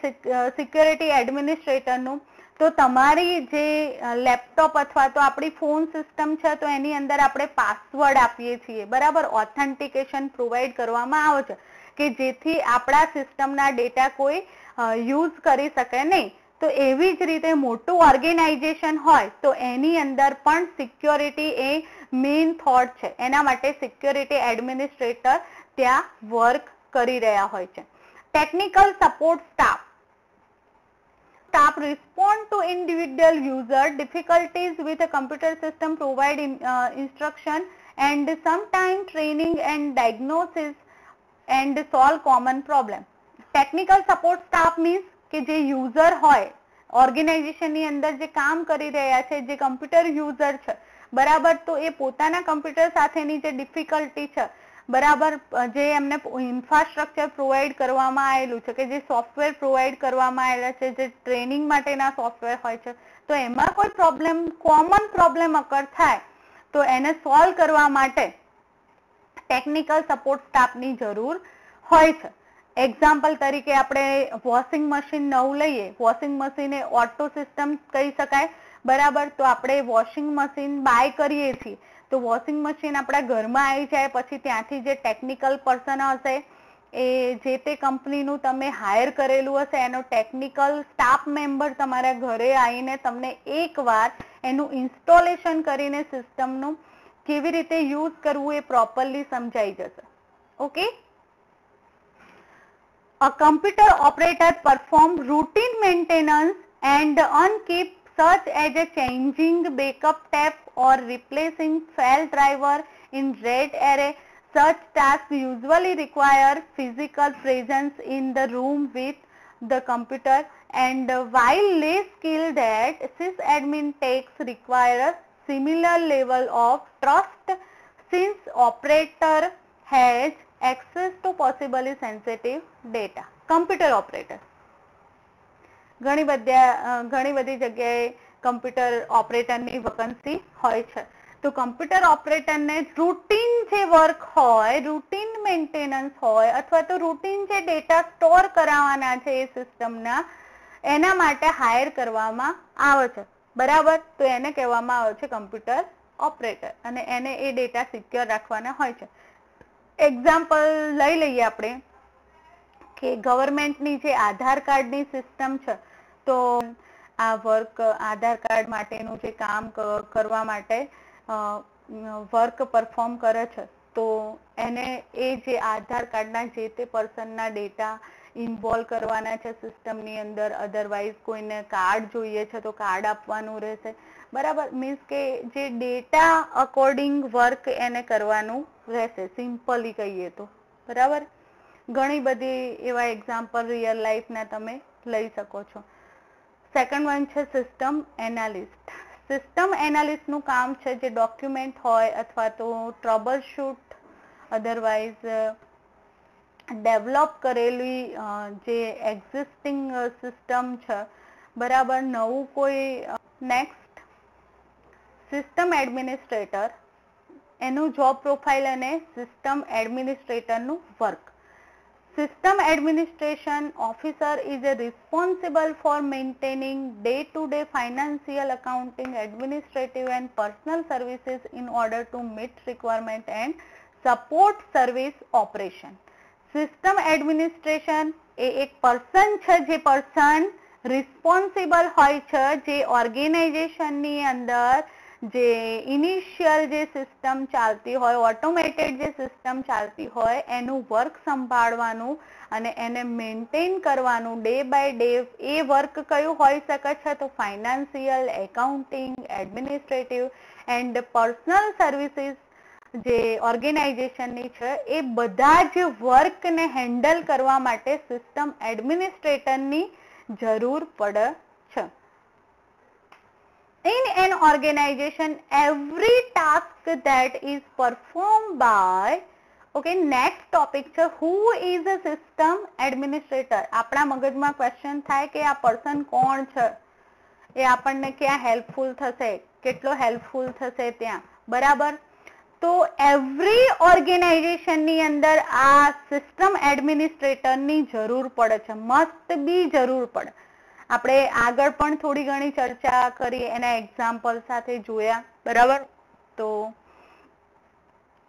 સિક્યોરિટી એડમિનિસ્ટ્રેટરનું, તો તમારી જે લેપટોપ અથવા તો આપણી ફોન સિસ્ટમ છે તો એની અંદર આપણે પાસવર્ડ આપીએ છીએ, બરાબર, ઓથેન્ટિકેશન પ્રોવાઈડ કરવામાં આવે છે કે જેથી આપણા સિસ્ટમના ડેટા કોઈ યુઝ કરી શકે નહીં. તો એવી જ રીતે મોટું ઓર્ગેનાઇઝેશન હોય તો એની અંદર પણ સિક્યોરિટી એ મેઇન થોટ છે, એના માટે સિક્યોરિટી એડમિનિસ્ટ્રેટર ત્યાં વર્ક કરી રહ્યા હોય છે. Technical support staff. Staff respond to individual user difficulties with a computer system, provide instruction and sometimes training and diagnosis and solve common problem. Technical support staff means કે જે user હોય ઓર્ગેનાઇઝેશનની અંદર જે કામ કરી રહ્યા છે, જે કમ્પ્યુટર યુઝર છે, બરાબર, તો એ પોતાના કમ્પ્યુટર સાથેની જે ડિફિકલ્ટી છે, બરાબર, જે એમને ઇન્ફ્રાસ્ટ્રક્ચર પ્રોવાઈડ કરવામાં આવેલું છે કે જે સોફ્ટવેર પ્રોવાઈડ કરવામાં આવેલા છે, જે ટ્રેનિંગ માટેના સોફ્ટવેર હોય છે, તો એમાં કોઈ પ્રોબ્લેમ કોમન પ્રોબ્લેમ અકર થાય તો એને સોલ્વ કરવા માટે ટેકનિકલ સપોર્ટ સ્ટાફની જરૂર હોય છે. એક્ઝામ્પલ તરીકે આપણે વોશિંગ મશીન નવું લઈએ, વોશિંગ મશીન એ ઓટો સિસ્ટમ કહી શકાય, બરાબર, તો આપણે વોશિંગ મશીન બાય કરીએ છીએ તો વોશિંગ મશીન આપણા ઘરમાં આવી જાય પછી ત્યાંથી જે ટેકનિકલ પર્સન હશે એ જે તે કંપનીનું તમે હાયર કરેલું હશે એનો ટેકનિકલ સ્ટાફ મેમ્બર તમારા ઘરે આવીને તમને એકવાર એનું ઇન્સ્ટોલેશન કરીને સિસ્ટમનું કેવી રીતે યુઝ કરવું એ પ્રોપરલી સમજાઈ જશે. Okay, A computer operator perform routine maintenance and upkeep such as a changing backup tape or replacing fail driver in RAID array. Such tasks usually require physical presence in the room with the computer, and while less skilled at sysadmin tasks require a similar level of trust since operator has access to possibly sensitive data. Computer operator ઘણી બધી જગ્યાએ computer ઓપરેટરની vacancy હોય છે. તો computer ઓપરેટરને routine જે work હોય, routine maintenance હોય અથવા તો રૂટીન જે ડેટા સ્ટોર કરાવવાના છે એ સિસ્ટમના, એના માટે હાયર કરવામાં આવે છે. બરાબર. તો એને કહેવામાં આવે છે કમ્પ્યુટર ઓપરેટર અને એને એ ડેટા સિક્યોર રાખવાના હોય છે. એક્ઝામ્પલ લઈ લઈએ આપણે કે ગવર્મેન્ટની જે આધાર કાર્ડની સિસ્ટમ છે, તો આ વર્ક આધાર કાર્ડ માટેનું જે કામ કરવા માટે વર્ક પરફોર્મ કરે છે, તો એને એ જે આધાર કાર્ડના જે તે પર્સનના ડેટા ઇન્વોલ્વ કરવાના છે સિસ્ટમની અંદર. અધરવાઇઝ કોઈને કાર્ડ જોઈએ છે તો કાર્ડ આપવાનું રહેશે. બરાબર. મીન્સ કે જે ડેટા અકોર્ડિંગ વર્ક એને કરવાનું રહેશે, સિમ્પલી કહીએ તો. બરાબર. ઘણી બધી એવા એક્ઝામ્પલ રિયલ લાઈફના તમે લઈ શકો છો. સેકન્ડ વન છે સિસ્ટમ એનાલિસ્ટ. સિસ્ટમ એનાલિસ્ટનું કામ છે જે ડોક્યુમેન્ટ હોય અથવા તો ટ્રબલ શૂટ, અધરવાઇઝ ડેવલપ કરેલી જે એક્ઝિસ્ટિંગ સિસ્ટમ છે, બરાબર, નવું કોઈ. નેક્સ્ટ સિસ્ટમ એડમિનિસ્ટ્રેટર, એનું જોબ પ્રોફાઇલ અને સિસ્ટમ એડમિનિસ્ટ્રેટરનું work. System administration officer is responsible for maintaining day-to-day financial, accounting, administrative and personal services in order to meet requirement and support service operation. System administration એ એક person છે જે person responsible હોય છે, જે ઓર્ગેનાઇઝેશનની અંદર જે ઇનિશિયલ જે સિસ્ટમ ચાલતી હોય, ઓટોમેટેડ જે સિસ્ટમ ચાલતી હોય, એનું વર્ક સંભાળવાનું અને એને મેન્ટેન કરવાનું ડે બાય ડે. એ વર્ક કયું હોઈ શકે છે? તો financial, accounting, administrative and personal services જે ઓર્ગેનાઇઝેશનની છે, એ બધા જ વર્કને હેન્ડલ કરવા માટે સિસ્ટમ એડમિનિસ્ટ્રેટરની જરૂર પડે છે. In an organization, every task that is performed by, okay, next topic છે who is a system administrator. આપણા મગજમાં ક્વેશ્ચન થાય કે આ પર્સન કોણ છે, એ આપણને ક્યાં હેલ્પફુલ થશે, કેટલો હેલ્પફુલ થશે ત્યાં. બરાબર. તો એવરી ઓર્ગેનાઇઝેશનની અંદર આ સિસ્ટમ એડમિનિસ્ટ્રેટરની જરૂર પડે છે, મસ્ટ બી જરૂર પડે. આપણે આગળ પણ થોડી ઘણી ચર્ચા કરી, એના એક્ઝામ્પલ સાથે જોયા. બરાબર. તો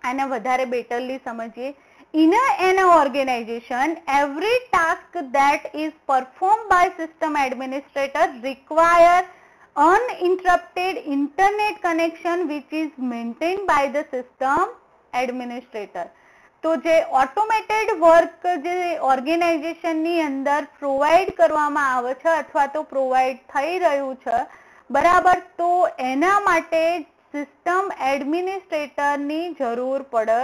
આને વધારે બેટરલી સમજીએ. In an organization, every task that is performed by system administrator require uninterrupted internet connection which is maintained by the system administrator. તો જે ઓટોમેટેડ વર્ક જે ઓર્ગેનાઇઝેશનની અંદર પ્રોવાઈડ કરવામાં આવે છે અથવા તો પ્રોવાઈડ થઈ રહ્યું છે, બરાબર, તો એના માટે સિસ્ટમ એડમિનિસ્ટ્રેટરની જરૂર પડે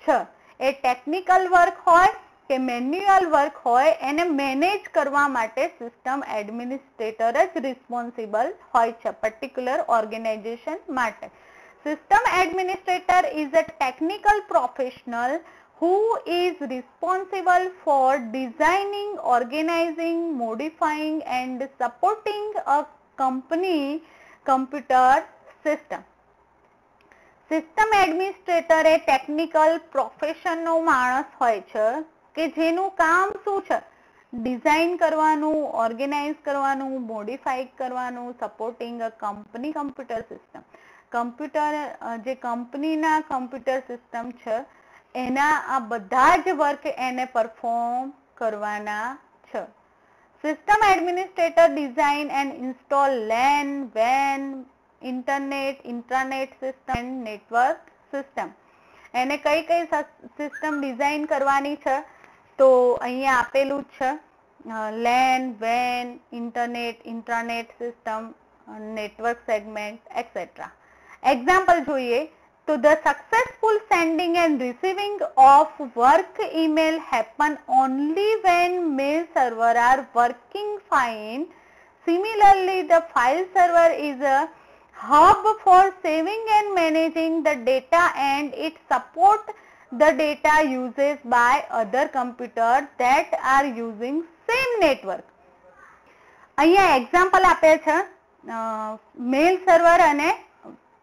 છે. એ ટેકનિકલ વર્ક હોય કે મેન્યુઅલ વર્ક હોય, એને મેનેજ કરવા માટે સિસ્ટમ એડમિનિસ્ટ્રેટર જ રિસ્પોન્સિબલ હોય છે પર્ટિક્યુલર ઓર્ગેનાઇઝેશન માટે. System administrator is a technical professional who is responsible for designing, organizing, modifying and supporting a company computer system. System administrator એ ટેકનિકલ પ્રોફેશનનો માણસ હોય છે કે જેનું કામ શું છે? ડિઝાઇન કરવાનું, ઓર્ગેનાઇઝ કરવાનું, મોડિફાઈ કરવાનું, સપોર્ટિંગ અ કંપની કમ્પ્યુટર સિસ્ટમ. કમ્પ્યુટર જે કંપનીના કમ્પ્યુટર સિસ્ટમ છે એના આ બધા જ વર્ક એને પરફોર્મ કરવાના છે. System administrator design and install LAN, WAN, internet, intranet system and network system. એને કઈ કઈ સિસ્ટમ ડિઝાઇન કરવાની છે? તો અહીંયા આપેલું જ છે, LAN, WAN, internet, intranet system, network segment etcetera. Example જોઈએ તો the successful sending and receiving of work email happen only when mail server are working fine. Similarly, the file server is a hub for saving and managing the data and it supports the data uses by other computers that are using same network. અહીંયા example આપે છે mail server અને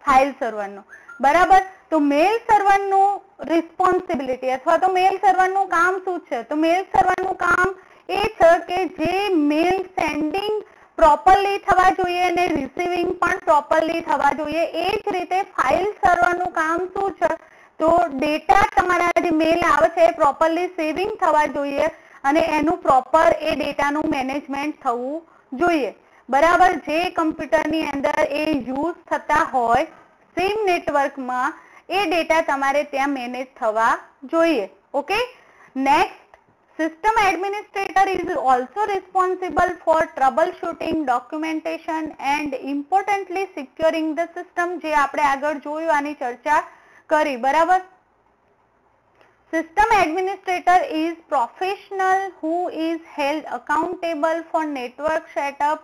file સર્વરનો. બરાબર. તો મેલ સર્વરનું responsibility અથવા તો મેલ સર્વરનું કામ શું છે? તો મેલ સર્વરનું કામ એ છે કે જે મેલ સેન્ડિંગ પ્રોપરલી થવા જોઈએ અને રિસીવિંગ પણ પ્રોપરલી થવા જોઈએ. એ જ રીતે ફાઇલ સર્વરનું કામ શું છે, તો ડેટા તમારા જે મેલ આવે છે એ પ્રોપરલી સેવિંગ થવા જોઈએ અને એનું પ્રોપર એ ડેટાનું મેનેજમેન્ટ થવું જોઈએ. બરાબર, જે કમ્પ્યુટરની અંદર એ યુઝ થતા હોય સેમ નેટવર્કમાં એ ડેટા તમારે ત્યાં મેનેજ થવા જોઈએ. Okay, next, system administrator is also responsible for troubleshooting, documentation and importantly securing the system. જે આપણે આગળ જોયું, આની ચર્ચા કરી. બરાબર, system administrator is professional who is held accountable for network setup,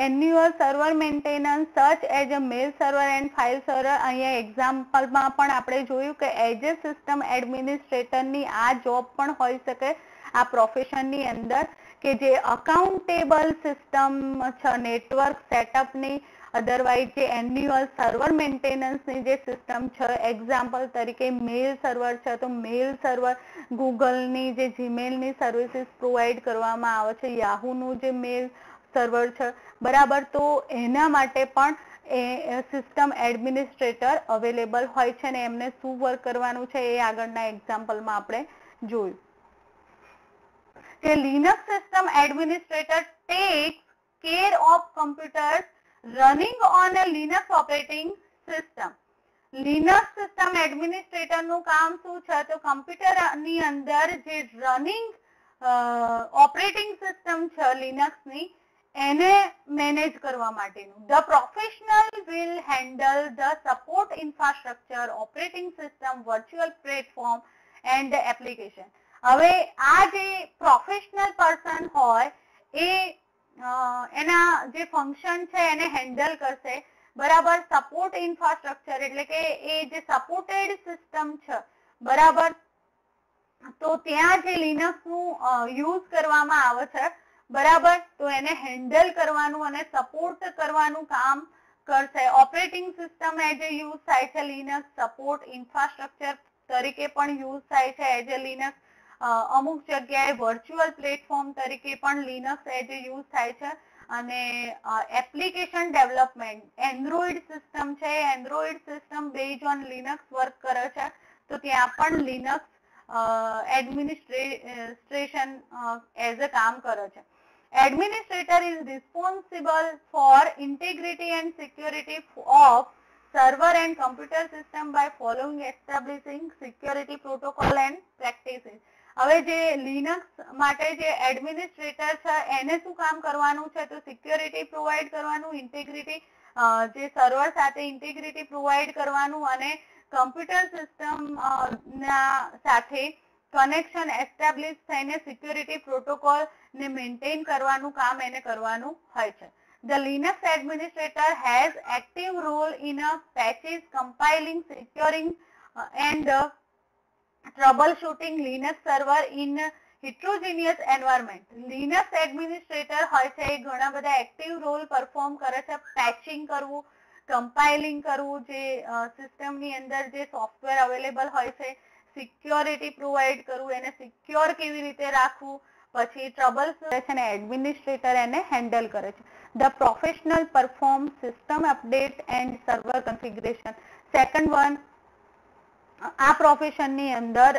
annual server maintenance such as a mail server and file server. અહીંયા એક્ઝામ્પલમાં પણ આપણે જોયું કે એઝ એ સિસ્ટમ એડમિનિસ્ટ્રેટરની આ જોબ પણ હોઈ શકે આ પ્રોફેશનની અંદર, કે જે અકાઉન્ટેબલ સિસ્ટમ છે નેટવર્ક સેટઅપની, અધરવાઇઝ જે એન્યુઅલ સર્વર મેન્ટેનન્સની જે સિસ્ટમ છે, એક્ઝામ્પલ તરીકે મેલ સર્વર છે, તો મેલ સર્વર ગૂગલની જે જીમેલની સર્વિસીસ પ્રોવાઈડ કરવામાં આવે છે, યાહૂનું જે મેલ સર્વર છે. બરાબર, તો એના માટે પણ એ સિસ્ટમ એડમિનિસ્ટ્રેટર અવેલેબલ હોય છે અને એમને શું વર્ક કરવાનું છે એ આગળના એક્ઝામ્પલમાં આપણે જોયું કે Linux system administrator tax care of computers running on a Linux operating system. Linux system administrator નું કામ શું છે, તો કમ્પ્યુટરની અંદર જે રનિંગ ઓપરેટિંગ સિસ્ટમ છે લિનક્સની એને મેનેજ કરવા માટેનું. The professional will handle the support infrastructure, operating system, virtual platform and application. હવે આ જે પ્રોફેશનલ પર્સન હોય એ એના જે ફંક્શન છે એને હેન્ડલ કરશે. બરાબર, સપોર્ટ ઇન્ફ્રાસ્ટ્રક્ચર એટલે કે એ જે સપોર્ટેડ સિસ્ટમ છે, બરાબર, તો ત્યાં જે લિનક્સ નું યુઝ કરવામાં આવે છે, બરાબર, તો એને હેન્ડલ કરવાનું અને સપોર્ટ કરવાનું કામ કરશે. Operating system as a use થાય છે લિનક્સ, સપોર્ટ ઇન્ફ્રાસ્ટ્રક્ચર તરીકે પણ યુઝ થાય છે એઝ એ લિનક્સ. અમુક જગ્યાએ વર્ચ્યુઅલ પ્લેટફોર્મ તરીકે પણ લિનક્સ એઝ એ યુઝ થાય છે. અને એપ્લિકેશન ડેવલપમેન્ટ, એન્ડ્રોઈડ સિસ્ટમ છે, Android system base on Linux work કરે છે, તો ત્યાં પણ લિનક્સ એડમિનિસ્ટ્રેશન એઝ અ કામ કરે છે. Administrator is responsible for integrity and security of server and computer system by following establishing security protocol and practices. હવે જે લિનક્સ માટે જે એડમિનિસ્ટ્રેટર છે એને શું કામ કરવાનું છે, તો સિક્યોરિટી પ્રોવાઈડ કરવાનું, ઇન્ટિગ્રિટી જે સર્વર સાથે ઇન્ટિગ્રિટી પ્રોવાઈડ કરવાનું અને કમ્પ્યુટર સિસ્ટમ ના સાથે કનેક્શન એસ્ટાબ્લિશ થઈને સિક્યોરિટી પ્રોટોકોલ ને મેન્ટેન કરવાનું કામ એને કરવાનું હોય છે. The Linux administrator has active role in a patches, compiling, securing and troubleshooting Linux server in heterogeneous environment. Linux administrator હોય છે એ ઘણા બધા એક્ટિવ રોલ પરફોર્મ કરે છે. પેચિંગ કરવું, કમ્પાઇલિંગ કરવું, જે સિસ્ટમની અંદર જે સોફ્ટવેર અવેલેબલ હોય છે, સિક્યોરિટી પ્રોવાઈડ કરવું, એને સિક્યોર કેવી રીતે રાખવું, પછી ટ્રબલ કરે છે અને એડમિનિસ્ટ્રેટર એને હેન્ડલ કરે છે. The professional perform system update and server configuration. Second one, આ પ્રોફેશનની અંદર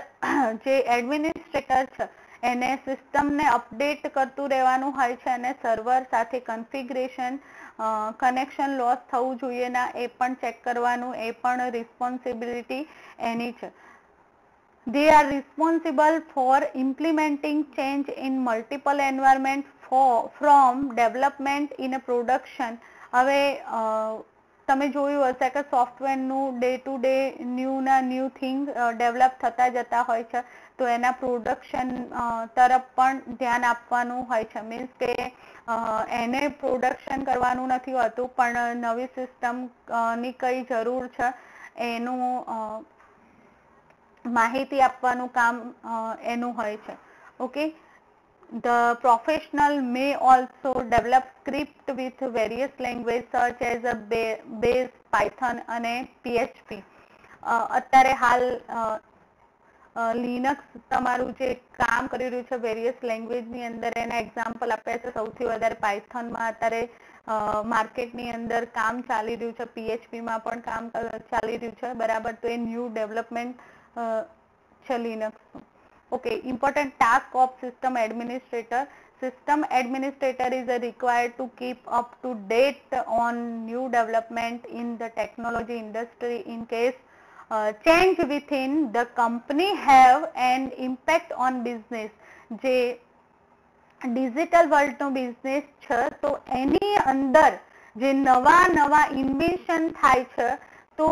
જે એડમિનિસ્ટ્રેટર છે એને સિસ્ટમને અપડેટ કરતું રહેવાનું હોય છે અને સર્વર સાથે કન્ફિગરેશન, કનેક્શન લોસ થવું જોઈએ ના એ પણ ચેક કરવાનું, એ પણ રિસ્પોન્સિબિલિટી એની છે. They are responsible for implementing change in multiple environments from development in a production. હવે તમે જોયું હશે કે સોફ્ટવેરનું day to day new thing develop થતા જતા હોય છે, તો એના પ્રોડક્શન તરફ પણ ધ્યાન આપવાનું હોય છે. મીન્સ કે એને પ્રોડક્શન કરવાનું નથી હોતું, પણ નવી સિસ્ટમની કઈ જરૂર છે એનું માહિતી આપવાનું કામ એનું હોય છે. Okay, the professional may also develop script with various languages such as a base, python અને php. અત્યારે હાલ લિનક્સ તમારું જે કામ કરી રહ્યું છે વેરિયસ લેંગ્વેજની અંદર એના એક્ઝામ્પલ આપ્યા છે. સૌથી વધારે પાયથોનમાં અત્યારે માર્કેટની અંદર કામ ચાલી રહ્યું છે, પીએચપીમાં પણ કામ ચાલી રહ્યું છે, બરાબર. તો એ ન્યૂ ડેવલપમેન્ટ છે લિનક્સનું. Okay, important task of system administrator. System administrator is required to keep up to date on new development in the technology industry in case change within the company have an impact on business. જે digital વર્લ્ડનો business છે તો એની અંદર જે નવા invention થાય છે તો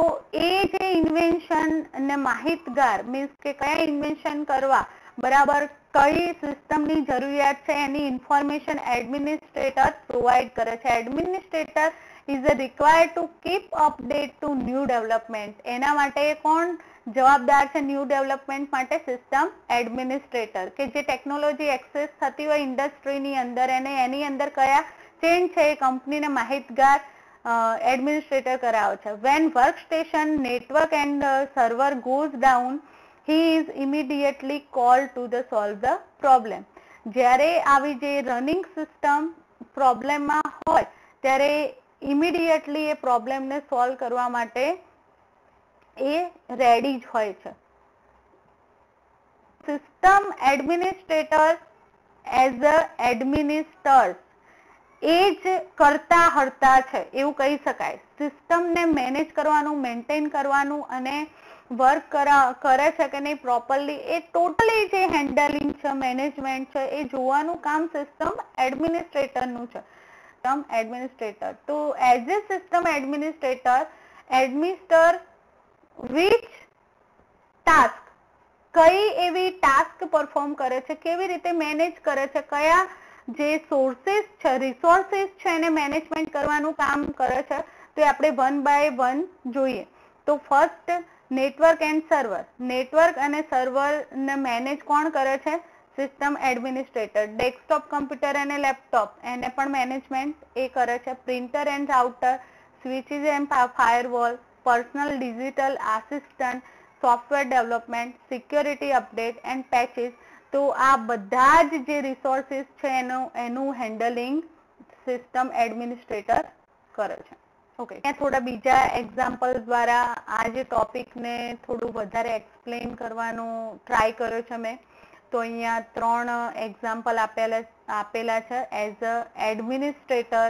એ જે ઇન્વેન્શન ને માહિતગાર મીન્સ કે કયા ઇન્વેન્શન કરવા, બરાબર, કઈ સિસ્ટમની જરૂરિયાત છે એની ઇન્ફોર્મેશન એડમિનિસ્ટ્રેટર પ્રોવાઈડ કરે છે. Administrator is required to keep update to new development. એના માટે કોણ જવાબદાર છે ન્યૂ ડેવલપમેન્ટ માટે? સિસ્ટમ એડમિનિસ્ટ્રેટર, કે જે ટેકનોલોજી એક્સેસ થતી હોય ઇન્ડસ્ટ્રીની અંદર એને એની અંદર કયા ચેન્જ છે એ કંપનીને માહિતગાર એડમિનિસ્ટ્રેટર કરાવે છે. When workstation network and server goes down he is immediately called to the solve the problem. જ્યારે આવી જે રનિંગ સિસ્ટમ પ્રોબ્લેમમાં હોય ત્યારે ઇમિડિયેટલી એ પ્રોબ્લેમને સોલ્વ કરવા માટે એ રેડી જ હોય છે. સિસ્ટમ એડમિનિસ્ટ્રેટર એઝ અ એડમિનિસ્ટર્સ એ જ કરતા હરતા છે એવું કહી શકાય. સિસ્ટમને મેનેજ કરવાનું, મેન્ટેન કરવાનું અને વર્ક કરે છે કે નહીં પ્રોપરલી એ ટોટલી જે હેન્ડલિંગ છે, મેનેજમેન્ટ છે એ જોવાનું કામ સિસ્ટમ એડમિનિસ્ટ્રેટરનું છે. સિસ્ટમ એડમિનિસ્ટ્રેટર તો as a system administrator administer which task, કઈ એવી ટાસ્ક પરફોર્મ કરે છે, કેવી રીતે મેનેજ કરે છે, કયા જે સોર્સિસ છે, રિસોર્સિસ છે એને મેનેજમેન્ટ કરવાનું કામ કરે છે. તો એ આપણે વન બાય વન જોઈએ. તો first network and server. Network અને સર્વરને મેનેજ કોણ કરે છે? System administrator. ડેસ્કટોપ કમ્પ્યુટર અને લેપટોપ એને પણ મેનેજમેન્ટ એ કરે છે. Printer and router, switches and firewall, personal digital assistant, software development, security update and patches. તો આ બધા જ જે રિસોર્સિસ છે એનું હેન્ડલિંગ સિસ્ટમ એડમિનિસ્ટ્રેટર કરે છે. ઓકે, થોડા બીજા એક્ઝામ્પલ દ્વારા આ જે ટોપિકને થોડું વધારે એક્સપ્લેન કરવાનો ટ્રાય કર્યો છે મેં. તો અહીંયા 3 એક્ઝામ્પલ આપેલા છે. એઝ અ એડમિનિસ્ટ્રેટર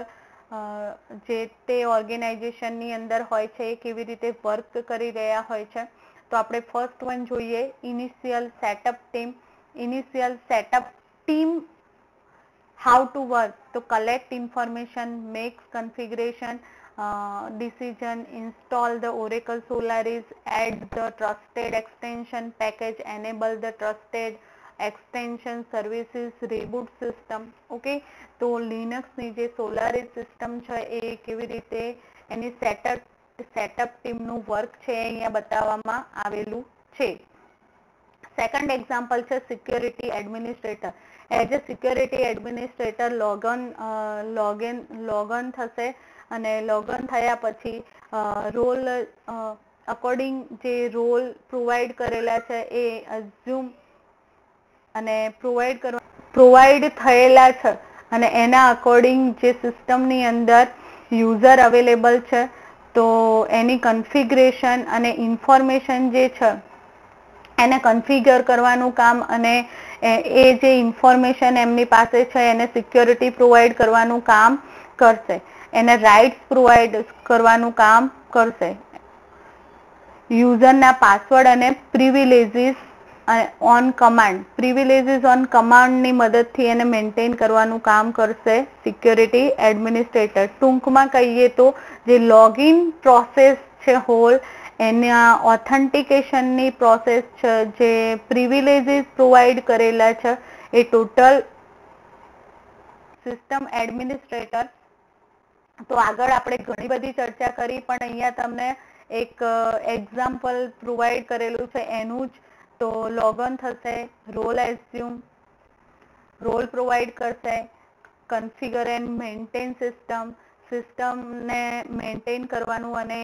જે તે ઓર્ગેનાઇઝેશનની અંદર હોય છે એ કેવી રીતે વર્ક કરી રહ્યા હોય છે. તો આપણે ફર્સ્ટ વન જોઈએ, initial setup team. Initial setup team how to work. તો collect information, makes configuration, decision, install the Oracle Solaris, add the trusted extension package, enable the trusted extension services, reboot system. Okay, તો લિનક્સની જે Solaris system છે એ કેવી રીતે એની setup ટીમનું work છે અહીંયા બતાવવામાં આવેલું છે. સેકન્ડ એક્ઝામ્પલ છે security administrator. As a security administrator Logan થશે અને લોગન થયા પછી રોલ અકોર્ડિંગ જે રોલ પ્રોવાઈડ કરેલા છે એ અઝ્યુમ અને પ્રોવાઈડ થયેલા છે અને એના અકોર્ડિંગ જે સિસ્ટમની અંદર યુઝર અવેલેબલ છે તો એની કન્ફિગરેશન અને ઇન્ફોર્મેશન જે છે એને કન્ફિગર કરવાનું કામ અને એ જે ઇન્ફોર્મેશન એમની પાસે છે એને સિક્યોરિટી પ્રોવાઈડ કરવાનું કામ કરશે. એને રાઇટ્સ પ્રોવાઈડ કરવાનું કામ કરશે. યુઝરના પાસવર્ડ અને privileges on command. Privileges on કમાન્ડની મદદથી એને મેન્ટેન કરવાનું કામ કરશે સિક્યોરિટી એડમિનિસ્ટ્રેટર. ટૂંકમાં કહીએ તો જે લોગિન પ્રોસેસ છે હોલ એના ઓથેન્ટિકેશનની પ્રોસેસ છે, જે પ્રિવિલેજીસ પ્રોવાઈડ કરેલા છે એ ટોટલ સિસ્ટમ એડમિનિસ્ટ્રેટર. તો આગળ આપણે ઘણી બધી ચર્ચા કરી પણ અહીંયા તમને એક એક્ઝામ્પલ પ્રોવાઈડ કરેલું છે એનું જ. તો લોગન થશે, રોલ એઝ્યુમ, રોલ પ્રોવાઈડ કરશે, કન્ફિગર એન્ડ મેન્ટેન સિસ્ટમ, સિસ્ટમને મેન્ટેન કરવાનું અને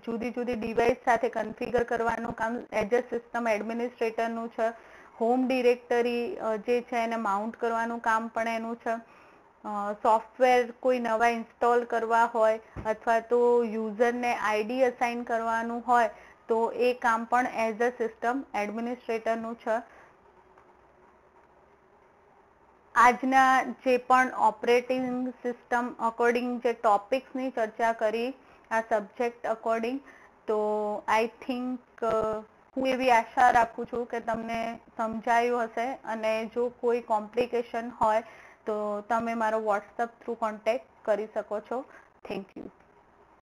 જુદી જુદી ડિવાઇસ સાથે કન્ફિગર કરવાનું કામ એઝ અ સિસ્ટમ એડમિનિસ્ટ્રેટરનું છે. હોમ ડિરેક્ટરી જે છે એને માઉન્ટ કરવાનું કામ પણ એનું છે. સોફ્ટવેર કોઈ નવા ઇન્સ્ટોલ કરવા હોય અથવા તો યુઝરને આઈડી અસાઇન કરવાનું હોય તો એ કામ પણ એઝ અ સિસ્ટમ એડમિનિસ્ટ્રેટરનું છે. આજના જે પણ ઓપરેટિંગ સિસ્ટમ અકોર્ડિંગ જે ટોપિક્સની ચર્ચા કરી આ સબ્જેક્ટ અકોર્ડિંગ, તો આઈ થિંક હું એવી આશા રાખું છું કે તમને સમજાયું હશે, અને જો કોઈ કોમ્પ્લિકેશન હોય તો તમે મારો વોટ્સઅપ થ્રુ કોન્ટેક્ટ કરી શકો છો. Thank you.